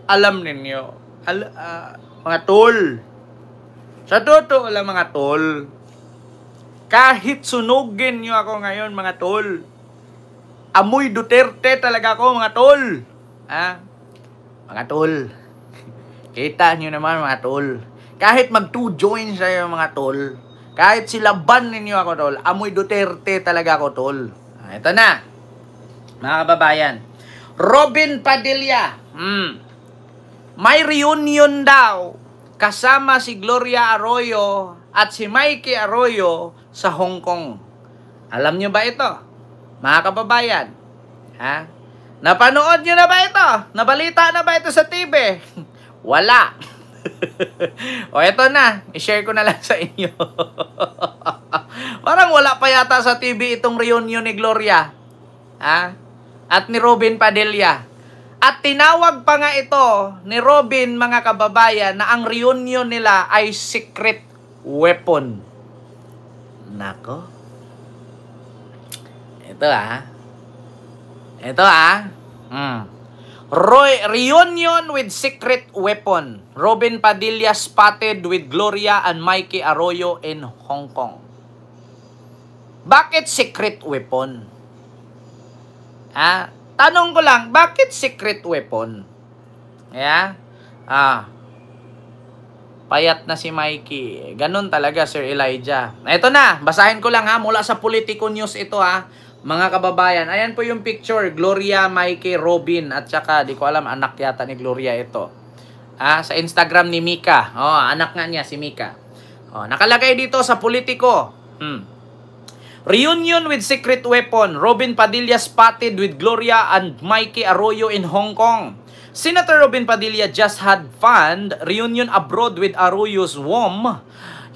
alam ninyo, mga tol, sa totoo lang mga tol, kahit sunugin nyo ako ngayon mga tol, amoy Duterte talaga ako mga tol. Mga tol, kita nyo naman mga tol, kahit mag-2 join sa'yo mga tol, kahit silaban ninyo ako tol, amoy Duterte talaga ako tol. Ito na, mga kababayan, Robin Padilla, may reunion daw kasama si Gloria Arroyo at si Mikey Arroyo sa Hong Kong. Alam nyo ba ito, mga kababayan? Napanood nyo na ba ito? Nabalita na ba ito sa TV? Wala. O eto na, i-share ko na lang sa inyo. Parang wala pa yata sa TV itong reunion ni Gloria at ni Robin Padilla. At tinawag pa nga ito ni Robin, mga kababayan, na ang reunion nila ay secret weapon. Nako. Ito reunion with secret weapon. Robin Padilla spotted with Gloria and Mikey Arroyo in Hong Kong. Bakit secret weapon? Tanong ko lang, bakit secret weapon? Payat na si Mikey. Ganun talaga, Sir Elijah. Ito na, basahin ko lang mula sa Politico News ito mga kababayan. Ayan po yung picture, Gloria, Mikey, Robin, at saka, di ko alam, anak yata ni Gloria ito. Sa Instagram ni Mika. Anak nga niya, si Mika. Nakalagay dito sa Politico. Reunion with secret weapon. Robin Padilla spotted with Gloria and Mikey Arroyo in Hong Kong. Senator Robin Padilla just had fun reunion abroad with Arroyo's wom.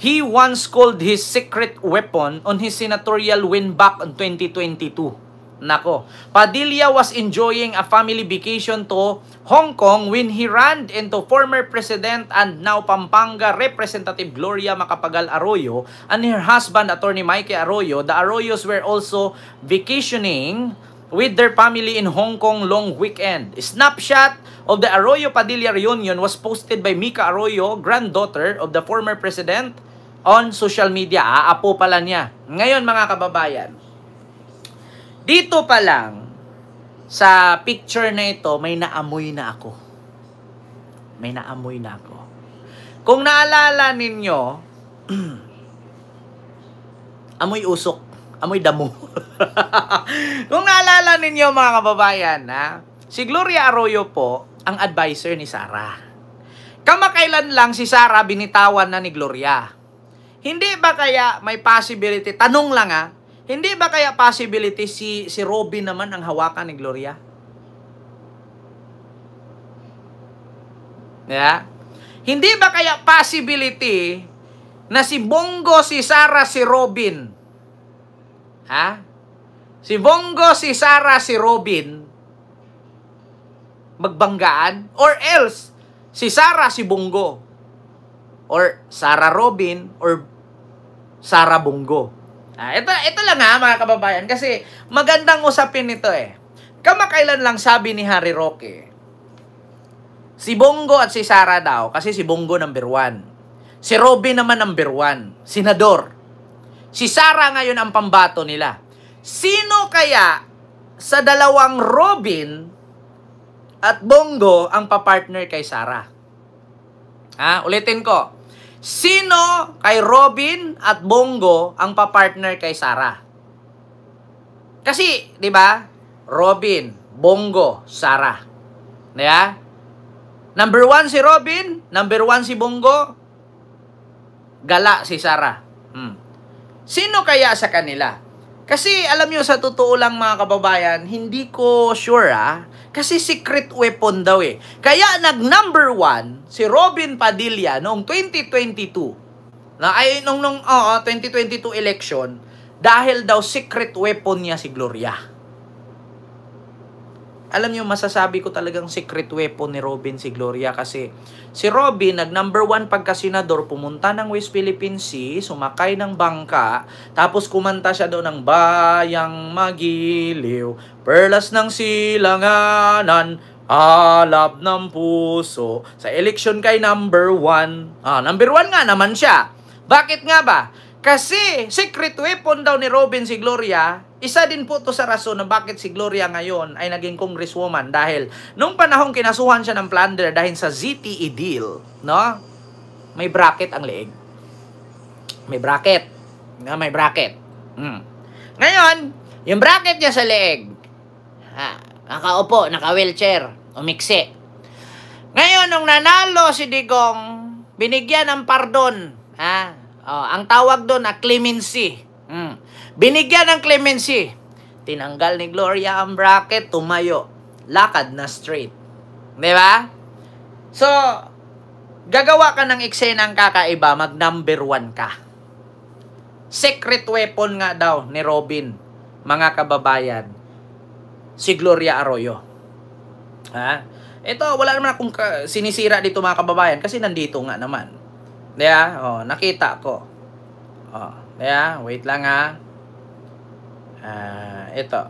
He once called his secret weapon on his senatorial win back in 2022. Nako, Padilla was enjoying a family vacation to Hong Kong when he ran into former President and now Pampanga Representative Gloria Macapagal Arroyo and her husband, Attorney Mikey Arroyo. The Arroyos were also vacationing with their family in Hong Kong long weekend. A snapshot of the Arroyo-Padilla reunion was posted by Mika Arroyo, granddaughter of the former President, on social media. Apo pala niya. Ngayon mga kababayan, dito pa lang, sa picture na ito, may naamoy na ako. May naamoy na ako. Kung naalala ninyo, amoy usok, amoy damo. Kung naalala ninyo mga kababayan, si Gloria Arroyo po, ang advisor ni Sara. Kamakailan lang si Sara binitawan na ni Gloria. Hindi ba kaya may possibility, tanong lang hindi ba kaya possibility si Robin naman ang hawakan ni Gloria? Hindi ba kaya possibility na si Bongo, si Sara, si Robin? Si Bongo, si Sara, si Robin magbanggaan? Or else, si Sara, si Bongo? Or Sara Robin? Or Sara Bongo? Ito lang mga kababayan, kasi magandang usapin nito Kamakailan lang sabi ni Harry Roque, si Bongo at si Sara daw, kasi si Bongo number 1. Si Robin naman number 1, senador. Si Sara ngayon ang pambato nila. Sino kaya sa dalawang Robin at Bongo ang papartner kay Sara? Ulitin ko. Sino kay Robin at Bongo ang papartner kay Sara? Kasi, di ba? Robin, Bongo, Sara. Number 1 si Robin, number 1 si Bongo, gala si Sara. Sino kaya sa kanila? Kasi alam nyo, sa totoo lang mga kababayan, hindi ko sure kasi secret weapon daw Kaya nag-number 1 si Robin Padilla noong 2022. Nung 2022 election, dahil daw secret weapon niya si Gloria. Alam niyo, masasabi ko talagang secret weapon ni Robin si Gloria, kasi si Robin, nag-number 1 pagka-senador, pumunta ng West Philippine Sea, sumakay ng bangka, tapos kumanta siya daw ng Bayang Magiliw, Perlas ng Silanganan, Alab ng puso. Sa election kay number 1. Number 1 nga naman siya. Bakit nga ba? Kasi secret weapon daw ni Robin si Gloria. Isa din po to sa rason na bakit si Gloria ngayon ay naging congresswoman. Dahil nung panahong kinasuhan siya ng plunder dahil sa ZTE deal, no? May bracket ang leeg. May bracket. May bracket. Ngayon, yung bracket niya sa leeg, nakaupo, naka-wheelchair, umiksi. Ngayon, nung nanalo si Digong, binigyan ng pardon. Ang tawag doon na clemency. Binigyan ng clemency. Tinanggal ni Gloria ang bracket, tumayo. Lakad na straight. Di ba? So, gagawa ka ng eksenang kakaiba, mag number 1 ka. Secret weapon nga daw ni Robin, mga kababayan, si Gloria Arroyo. Ito, wala naman akong sinisira dito mga kababayan kasi nandito nga naman. Diya? Nakita ko. Diya? Wait lang ha. Ito.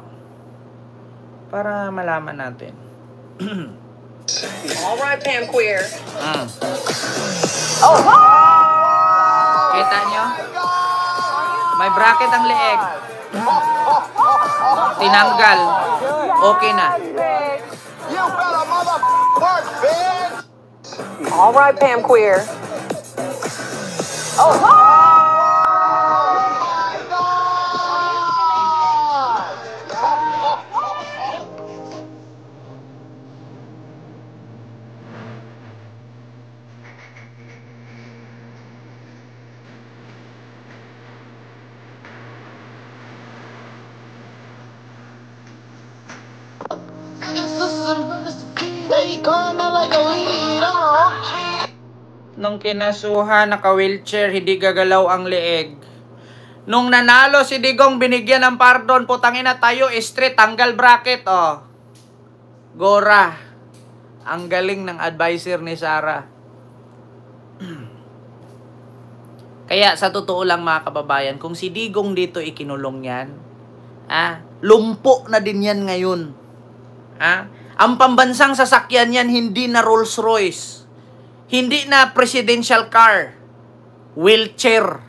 Para malaman natin. Alright, Pam Queer. Kita nyo? May bracket ang leeg. Tinanggal. Okay na. Alright, Pam Queer. Nung kinasuhan, naka-wheelchair, hindi gagalaw ang leeg. Nung nanalo si Digong, binigyan ng pardon, putangina tayo, straight, tanggal bracket, Gora. Ang galing ng advisor ni Sara. Kaya sa totoo lang mga kababayan, kung si Digong dito ikinulong yan, lumpo na din yan ngayon. Ang pambansang sasakyan yan, hindi na Rolls Royce. Hindi na presidential car. Wheelchair.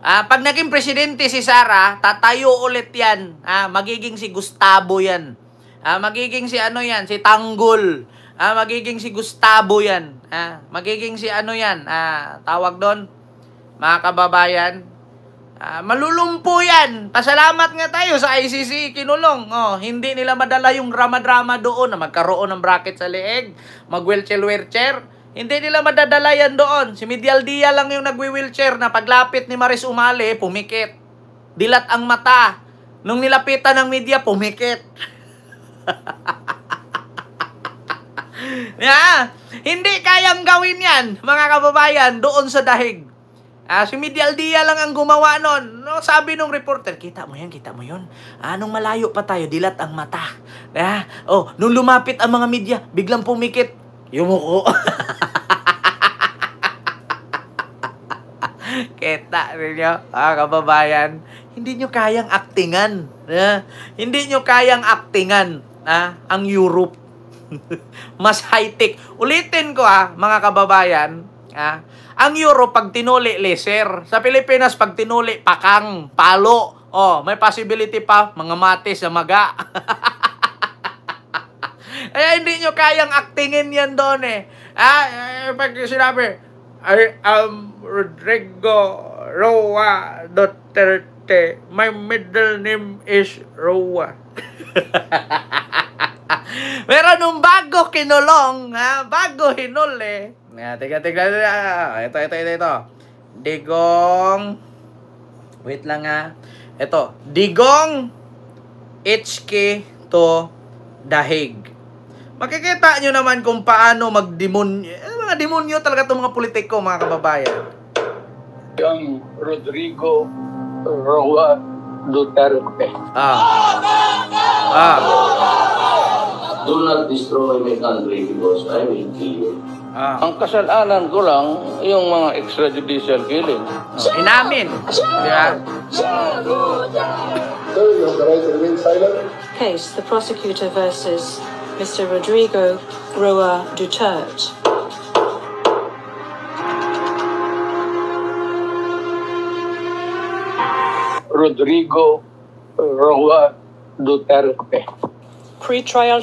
Pag naging presidente si Sara, tatayo ulit yan. Magiging si Gustavo yan. Magiging si ano yan, si Tanggol. Magiging si Gustavo yan. Magiging si ano yan, tawag doon, mga kababayan. Malulumpo yan. Pasalamat nga tayo sa ICC kinulong. Hindi nila madala yung drama-drama doon na magkaroon ng bracket sa leeg, mag-wheelchair. Hindi nila madadala yan doon. Si Medial Dia lang yung nagwi-wheelchair na paglapit ni Maris Umali, pumikit. Dilat ang mata. Nung nilapitan ng media, pumikit. Hindi kayang gawin yan, mga kababayan, doon sa dahig. Si Medial Dia lang ang gumawa nun. Sabi nung reporter, kita mo yun. Nung malayo pa tayo, dilat ang mata. Nung lumapit ang mga media, biglang pumikit. Yumuko. Kita ninyo, kababayan, hindi nyo kayang aktingan. Hindi nyo kayang aktingan ang Europe. Mas high-tech. Ulitin ko mga kababayan, ang Europe pag tinuli, laser. Sa Pilipinas pag tinuli, pakang, palo. May possibility pa, mga mati sa maga. Hindi nyo kayang aktingin yan doon pag sinabi, I am Rodrigo Roa Duterte. My middle name is Roa. Pero nung bago kinulong, bago hinuli, tiga. Ito. Digong. Wait lang Ito. Digong HK to Dahig. Makikita nyo naman kung paano magdemonyo. Mga demonyo talaga itong mga politiko, mga kababayan. Yung Rodrigo Roa Duterte. Do not destroy my country because I will kill you. Ang kasalanan ko lang, yung mga extrajudicial killing. Inamin. Yeah. Sir, you have the right to remain silent. Case, the prosecutor versus Mr. Rodrigo Roa Duterte. Rodrigo Roa Duterte. Pre-trial